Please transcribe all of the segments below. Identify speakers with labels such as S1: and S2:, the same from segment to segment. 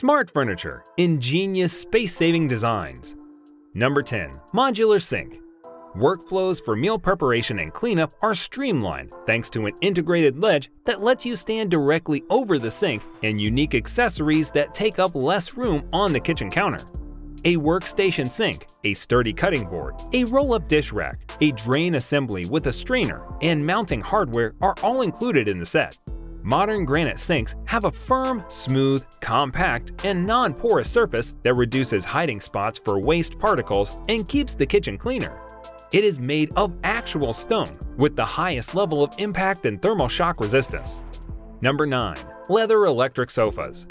S1: Smart furniture, ingenious space-saving designs. Number 10. Modular Sink. Workflows for meal preparation and cleanup are streamlined thanks to an integrated ledge that lets you stand directly over the sink and unique accessories that take up less room on the kitchen counter. A workstation sink, a sturdy cutting board, a roll-up dish rack, a drain assembly with a strainer, and mounting hardware are all included in the set. Modern granite sinks have a firm, smooth, compact, and non-porous surface that reduces hiding spots for waste particles and keeps the kitchen cleaner. It is made of actual stone with the highest level of impact and thermal shock resistance. Number 9. Leather electric sofas.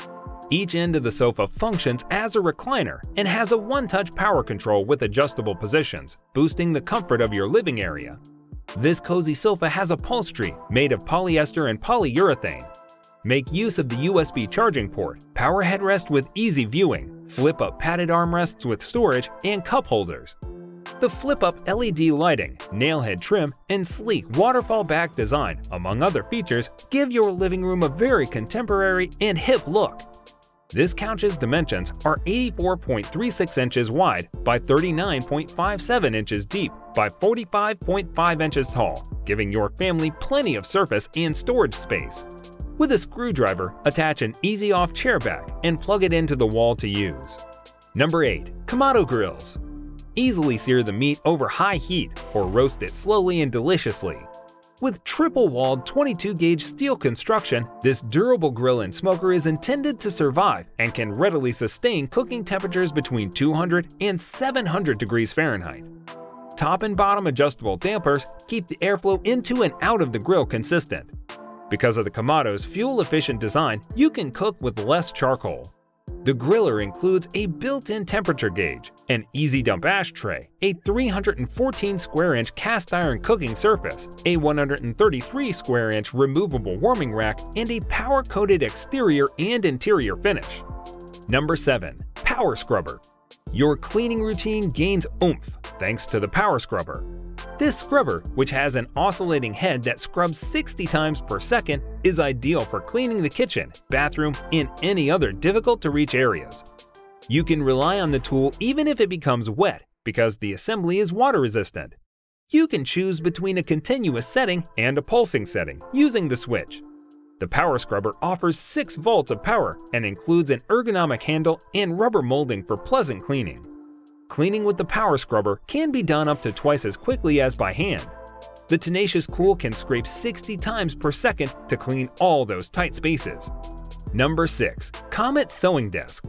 S1: Each end of the sofa functions as a recliner and has a one-touch power control with adjustable positions, boosting the comfort of your living area. This cozy sofa has upholstery made of polyester and polyurethane. Make use of the USB charging port, power headrest with easy viewing, flip-up padded armrests with storage, and cup holders. The flip-up LED lighting, nailhead trim, and sleek waterfall back design, among other features, give your living room a very contemporary and hip look. This couch's dimensions are 84.36 inches wide by 39.57 inches deep by 45.5 inches tall, giving your family plenty of surface and storage space. With a screwdriver, attach an easy-off chair back and plug it into the wall to use. Number 8. Kamado grills. Easily sear the meat over high heat or roast it slowly and deliciously. With triple-walled 22-gauge steel construction, this durable grill and smoker is intended to survive and can readily sustain cooking temperatures between 200 and 700 degrees Fahrenheit. Top and bottom adjustable dampers keep the airflow into and out of the grill consistent. Because of the Kamado's fuel-efficient design, you can cook with less charcoal. The griller includes a built-in temperature gauge, an easy-dump ashtray, a 314 square-inch cast-iron cooking surface, a 133 square-inch removable warming rack, and a power-coated exterior and interior finish. Number 7. Power Scrubber. Your cleaning routine gains oomph thanks to the Power Scrubber. This scrubber, which has an oscillating head that scrubs 60 times per second, is ideal for cleaning the kitchen, bathroom, and any other difficult-to-reach areas. You can rely on the tool even if it becomes wet because the assembly is water-resistant. You can choose between a continuous setting and a pulsing setting using the switch. The Power Scrubber offers 6 volts of power and includes an ergonomic handle and rubber molding for pleasant cleaning. Cleaning with the Power Scrubber can be done up to twice as quickly as by hand. The Tenacious Cool can scrape 60 times per second to clean all those tight spaces. Number 6. Comet Sewing Desk.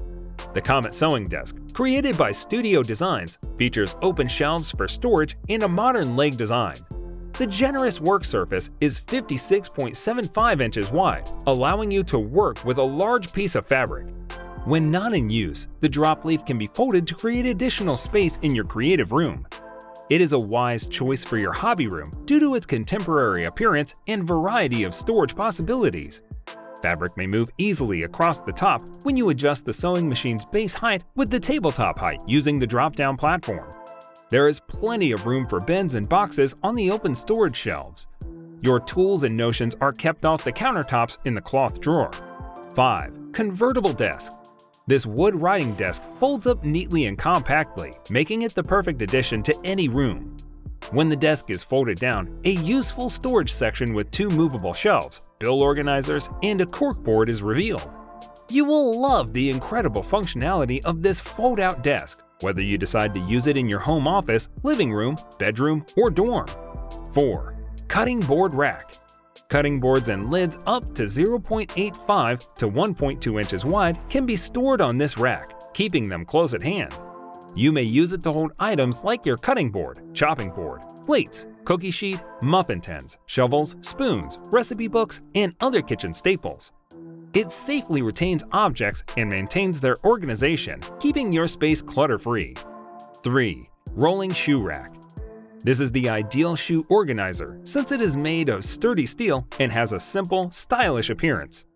S1: The Comet Sewing Desk, created by Studio Designs, features open shelves for storage and a modern leg design. The generous work surface is 56.75 inches wide, allowing you to work with a large piece of fabric. When not in use, the drop leaf can be folded to create additional space in your creative room. It is a wise choice for your hobby room due to its contemporary appearance and variety of storage possibilities. Fabric may move easily across the top when you adjust the sewing machine's base height with the tabletop height using the drop-down platform. There is plenty of room for bins and boxes on the open storage shelves. Your tools and notions are kept off the countertops in the cloth drawer. 5. Convertible Desk. This wood writing desk folds up neatly and compactly, making it the perfect addition to any room. When the desk is folded down, a useful storage section with 2 movable shelves, bill organizers, and a corkboard is revealed. You will love the incredible functionality of this fold-out desk, whether you decide to use it in your home office, living room, bedroom, or dorm. 4. Cutting Board Rack. Cutting boards and lids up to 0.85 to 1.2 inches wide can be stored on this rack, keeping them close at hand. You may use it to hold items like your cutting board, chopping board, plates, cookie sheet, muffin tins, shovels, spoons, recipe books, and other kitchen staples. It safely retains objects and maintains their organization, keeping your space clutter-free. 3. Rolling Shoe Rack. This is the ideal shoe organizer since it is made of sturdy steel and has a simple, stylish appearance.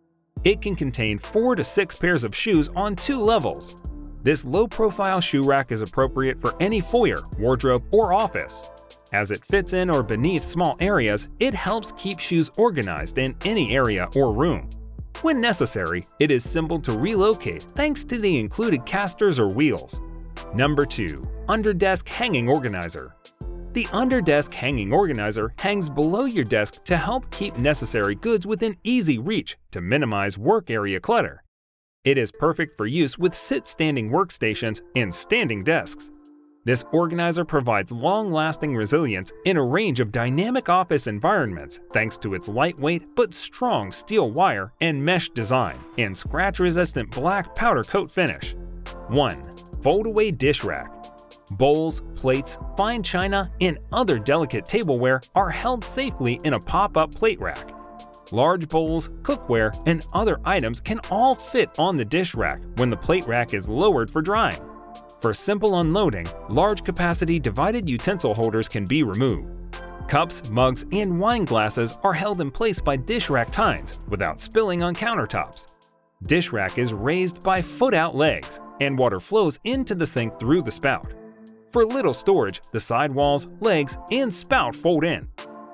S1: It can contain 4 to 6 pairs of shoes on 2 levels. This low-profile shoe rack is appropriate for any foyer, wardrobe, or office. As it fits in or beneath small areas, it helps keep shoes organized in any area or room. When necessary, it is simple to relocate thanks to the included casters or wheels. Number 2. Under-desk hanging organizer. The under-desk hanging organizer hangs below your desk to help keep necessary goods within easy reach to minimize work area clutter. It is perfect for use with sit-standing workstations and standing desks. This organizer provides long-lasting resilience in a range of dynamic office environments thanks to its lightweight but strong steel wire and mesh design and scratch-resistant black powder coat finish. 1. Fold-away dish rack. Bowls, plates, fine china, and other delicate tableware are held safely in a pop-up plate rack. Large bowls, cookware, and other items can all fit on the dish rack when the plate rack is lowered for drying. For simple unloading, large-capacity divided utensil holders can be removed. Cups, mugs, and wine glasses are held in place by dish rack tines without spilling on countertops. Dish rack is raised by foot-out legs, and water flows into the sink through the spout. For little storage, the sidewalls, legs, and spout fold in.